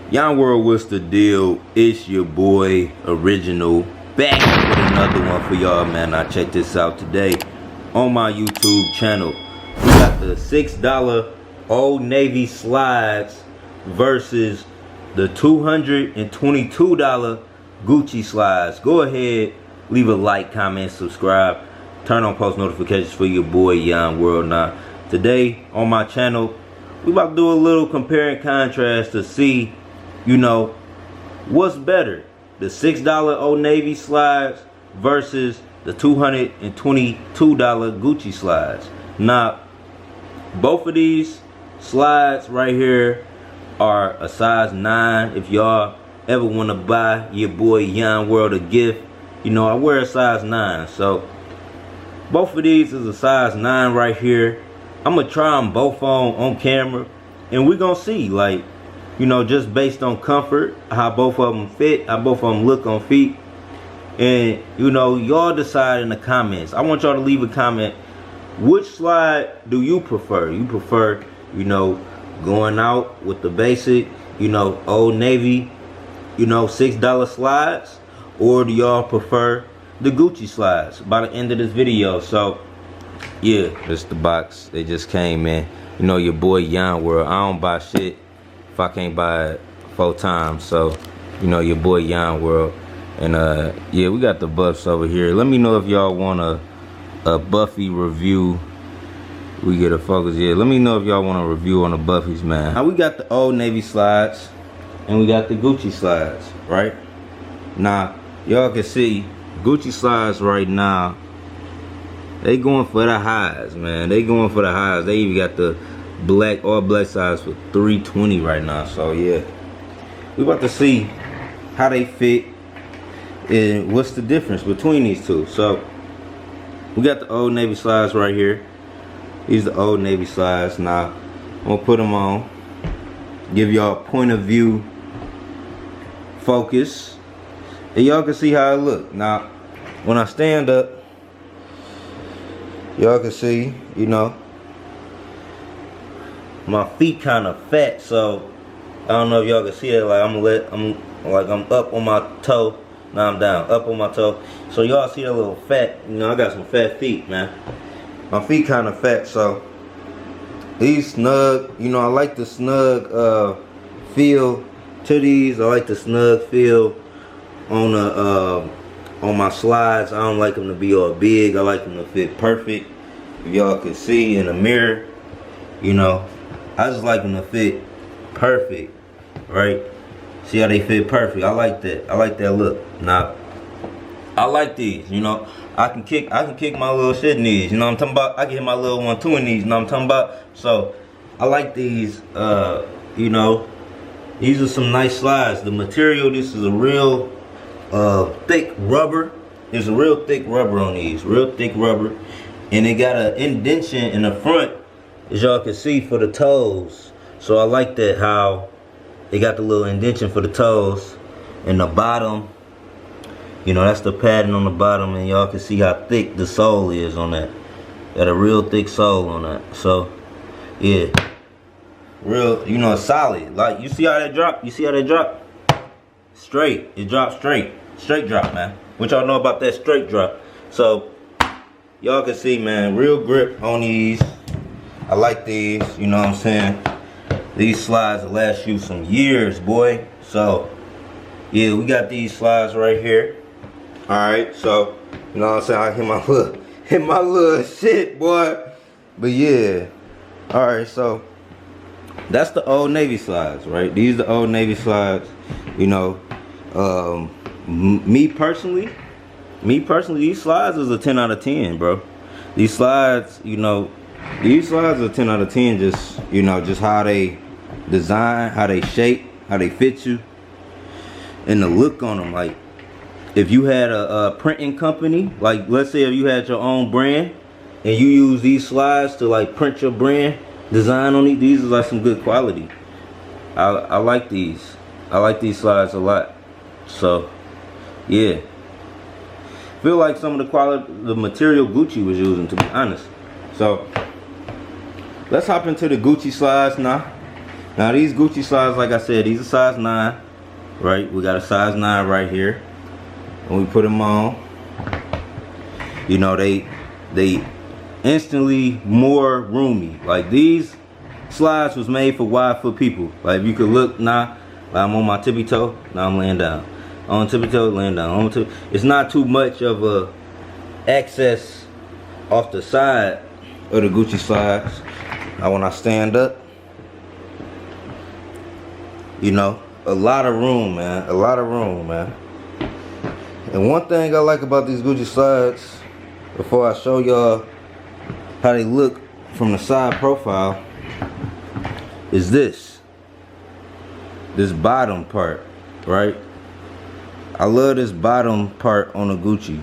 Yon World, what's the deal? It's your boy Original back with another one for y'all, man. Now check this out today on my YouTube channel. We got the $6 Old Navy slides versus the $222 Gucci slides. Go ahead, leave a like, comment, subscribe, turn on post notifications for your boy Yon World. Now today on my channel, we about to do a little compare and contrast to see, you know, what's better, the $6 Old Navy slides versus the $222 Gucci slides. Now, both of these slides right here are a size 9. If y'all ever want to buy your boy Yon World a gift, you know, I wear a size 9. So, both of these is a size 9 right here. I'm going to try them both on camera, and we're going to see, like, you know, just based on comfort, how both of them fit, how both of them look on feet. And, you know, y'all decide in the comments. I want y'all to leave a comment. Which slide do you prefer? You prefer, you know, going out with the basic, you know, Old Navy, you know, $6 slides? Or do y'all prefer the Gucci slides by the end of this video? So, yeah, this the box. They just came in. You know, your boy Yon World. I don't buy shit if I can't buy it 4 times. So, you know, your boy Yon World. And yeah, we got the buffs over here. Let me know if y'all want a Buffy review. We get a focus. Yeah, let me know if y'all want a review on the Buffies, man. Now we got the Old Navy slides and we got the Gucci slides, right? Now, y'all can see Gucci slides right now, they going for the highs, man. They going for the highs. They even got the black, all black size for $320 right now. So yeah, we about to see how they fit and what's the difference between these two. So we got the Old Navy slides right here. These are the Old Navy slides. Now I'm gonna put them on, give y'all a point of view focus, and y'all can see how it look. Now when I stand up, y'all can see, you know, my feet kind of fat, so I don't know if y'all can see it. Like I'm up on my toe. Now I'm down, up on my toe. So y'all see a little fat. You know, I got some fat feet, man. My feet kind of fat, so these snug. You know, I like the snug feel to these. I like the snug feel on my slides. I don't like them to be all big. I like them to fit perfect. If y'all can see in the mirror, you know, I just like them to fit perfect, right? See how they fit perfect? I like that. I like that look. Now, I like these. You know, I can kick my little shit in these. You know what I'm talking about? I can hit my little 1-2 in these. You know what I'm talking about? So, I like these. You know, these are some nice slides. The material, this is a real thick rubber. There's a real thick rubber on these. Real thick rubber. And they got an indentation in the front, as y'all can see, for the toes. So I like that, how they got the little indentation for the toes. And the bottom, you know, that's the padding on the bottom, and y'all can see how thick the sole is on that. Got a real thick sole on that. So yeah, real, you know, solid. Like, you see how that drop? You see how that drop? Straight. It drops straight. Straight drop, man. What y'all know about that straight drop? So y'all can see, man, real grip on these. I like these, you know what I'm saying? These slides will last you some years, boy. So, yeah, we got these slides right here. Alright, so, you know what I'm saying? I hit my little shit, boy. But yeah. Alright, so, that's the Old Navy slides, right? These are the Old Navy slides. You know, me personally, these slides is a 10 out of 10, bro. These slides, you know, these slides are 10 out of 10. Just, you know, just how they design, how they shape, how they fit you, and the look on them. Like, if you had a printing company, like let's say if you had your own brand and you use these slides to like print your brand design on these are like some good quality. I like these. I like these slides a lot. So yeah, feel like some of the quality, the material Gucci was using, to be honest. So let's hop into the Gucci slides now. Now these Gucci slides, like I said, these are size 9, right? We got a size 9 right here. When we put them on, you know, they instantly more roomy. Like these slides was made for wide foot people. Like if you could look now, like I'm on my tippy toe, now I'm laying down. On tippy toe, laying down. It's not too much of a access off the side of the Gucci slides. Now when I stand up, you know, a lot of room, man. A lot of room, man. And one thing I like about these Gucci slides, before I show y'all how they look from the side profile, is this bottom part, right? I love this bottom part on the Gucci.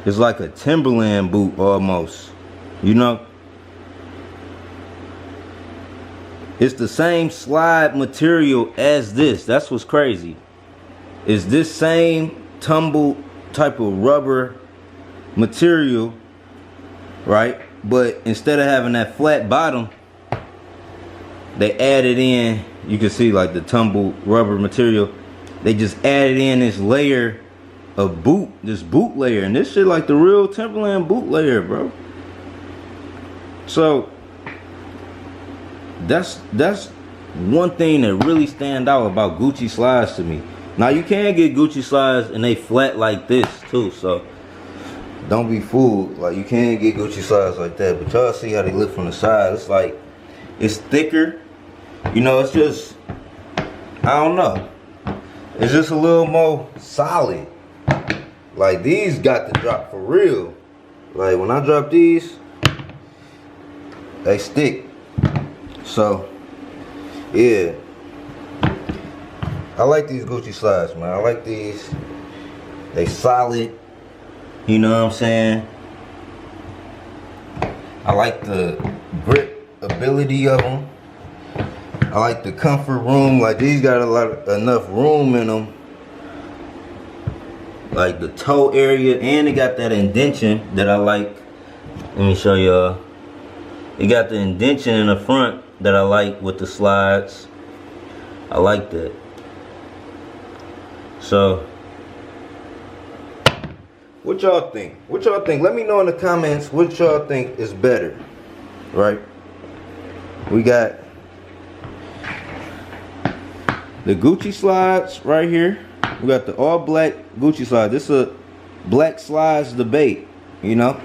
It's like a Timberland boot almost, you know? It's the same slide material as this. That's what's crazy. It's this same tumbled type of rubber material, right? But instead of having that flat bottom, they added in, you can see like the tumbled rubber material, they just added in this layer of boot, this boot layer, and this shit like the real Timberland boot layer, bro. So that's one thing that really stand out about Gucci slides to me. Now you can get Gucci slides and they flat like this too, so don't be fooled. Like you can get Gucci slides like that, but y'all see how they look from the side. It's like, it's thicker, you know, it's just, I don't know, it's just a little more solid. Like these got to drop for real. Like when I drop these, they stick. So yeah, I like these Gucci slides, man. I like these. They solid. You know what I'm saying? I like the grip ability of them. I like the comfort room. Like these got enough room in them. Like the toe area, and it got that indentation that I like. Let me show y'all. It got the indentation in the front that I like with the slides. I like that. So what y'all think? What y'all think? Let me know in the comments what y'all think is better. Right? We got the Gucci slides right here. We got the all black Gucci slides. This is a black slides debate, you know.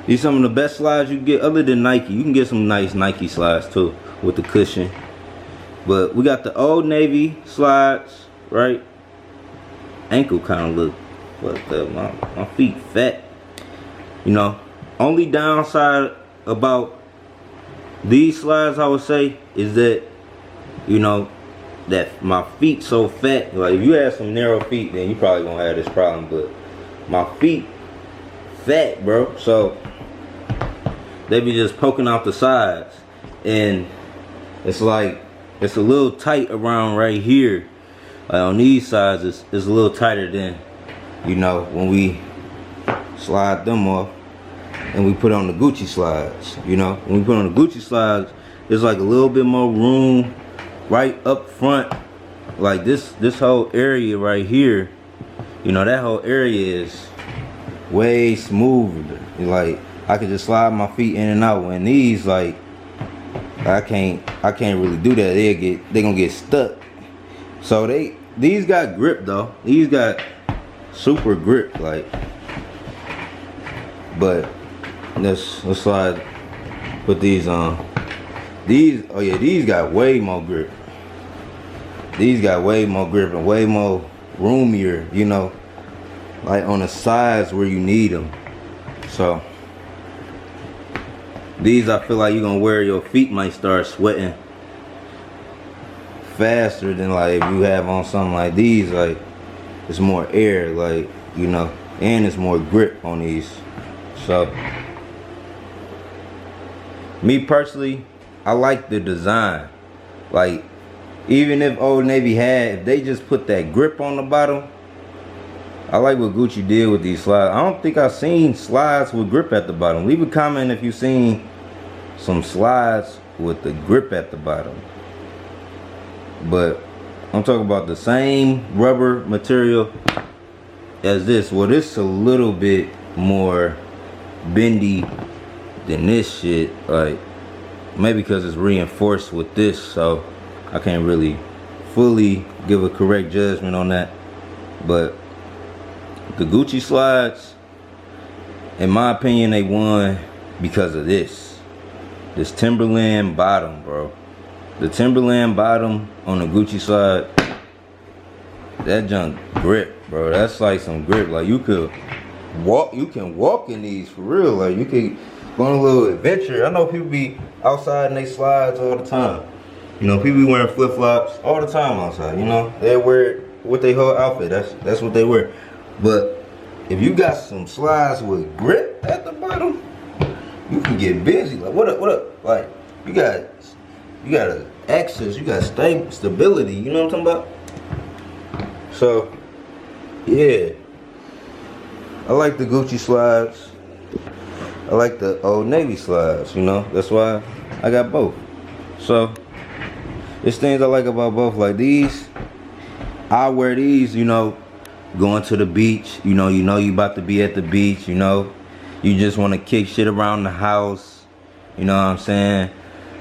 These some of the best slides you can get other than Nike. You can get some nice Nike slides too with the cushion. But we got the Old Navy slides, right? Ankle kind of look, but my feet fat. You know, only downside about these slides I would say is that, you know, that my feet so fat. Like if you have some narrow feet, then you probably gonna have this problem. But my feet fat, bro. So they be just poking out the sides, and it's like it's a little tight around right here. Like on these sides, it's a little tighter than, you know, when we slide them off and we put on the Gucci slides. You know, when we put on the Gucci slides, there's like a little bit more room right up front. Like this whole area right here, you know, that whole area is way smoother. Like I could just slide my feet in and out. When these, like, I can't really do that. They gonna get stuck. So these got grip though. These got super grip, like. But let's slide. Put these on. These, oh yeah, these got way more grip. These got way more grip and way more roomier, you know, like on the sides where you need them. So these, I feel like you're gonna wear, your feet might start sweating faster than like if you have on something like these. Like it's more air, like, you know, and it's more grip on these. So me personally, I like the design. Like even if Old Navy if they just put that grip on the bottom, I like what Gucci did with these slides. I don't think I've seen slides with grip at the bottom. Leave a comment if you've seen some slides with the grip at the bottom. But I'm talking about the same rubber material as this. Well, this is a little bit more bendy than this shit. Like, maybe because it's reinforced with this, so I can't really fully give a correct judgment on that. But the Gucci slides, in my opinion, they won because of this Timberland bottom, bro. The Timberland bottom on the Gucci slide, that junk grip, bro. That's like some grip. Like, you can walk in these for real. Like, you can go on a little adventure. I know people be outside in they slides all the time. You know, people be wearing flip-flops all the time outside, you know. They wear it with their whole outfit. That's what they wear. But if you got some slides with grip at the bottom, you can get busy. Like, what up? Like, you got an access, you got stability, you know what I'm talking about? So, yeah. I like the Gucci slides. I like the Old Navy slides, you know. That's why I got both. So, there's things I like about both. Like these, I wear these, you know, going to the beach. You know you about to be at the beach, you know. You just want to kick shit around the house. You know what I'm saying?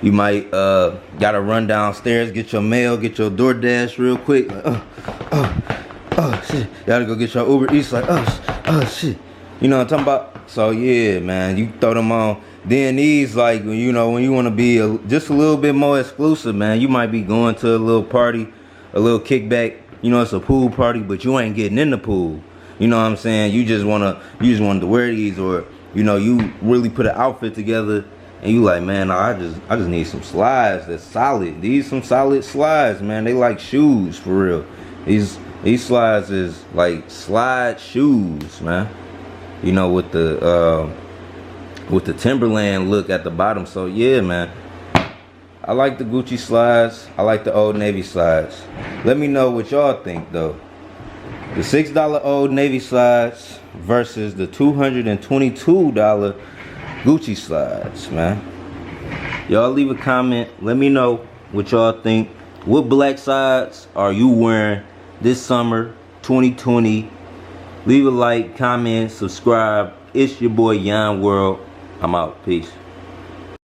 You might gotta run downstairs, get your mail, get your DoorDash real quick. Like, oh shit. You gotta go get your Uber Eats, like, oh shit. You know what I'm talking about? So yeah, man, you throw them on. Then these, like, you know, when you want to be just a little bit more exclusive, man, you might be going to a little party, a little kickback. You know, it's a pool party, but you ain't getting in the pool. You know what I'm saying? You just wanted to wear these, or you know, you really put an outfit together, and you like, man, I just need some slides that's solid. These some solid slides, man. They like shoes for real. These slides is like slide shoes, man. You know, with the Timberland look at the bottom. So yeah, man, I like the Gucci slides. I like the Old Navy slides. Let me know what y'all think though. The $6 Old Navy slides versus the $222 Gucci slides, man. Y'all leave a comment. Let me know what y'all think. What black sides are you wearing this summer 2020? Leave a like, comment, subscribe. It's your boy Yon World. I'm out. Peace.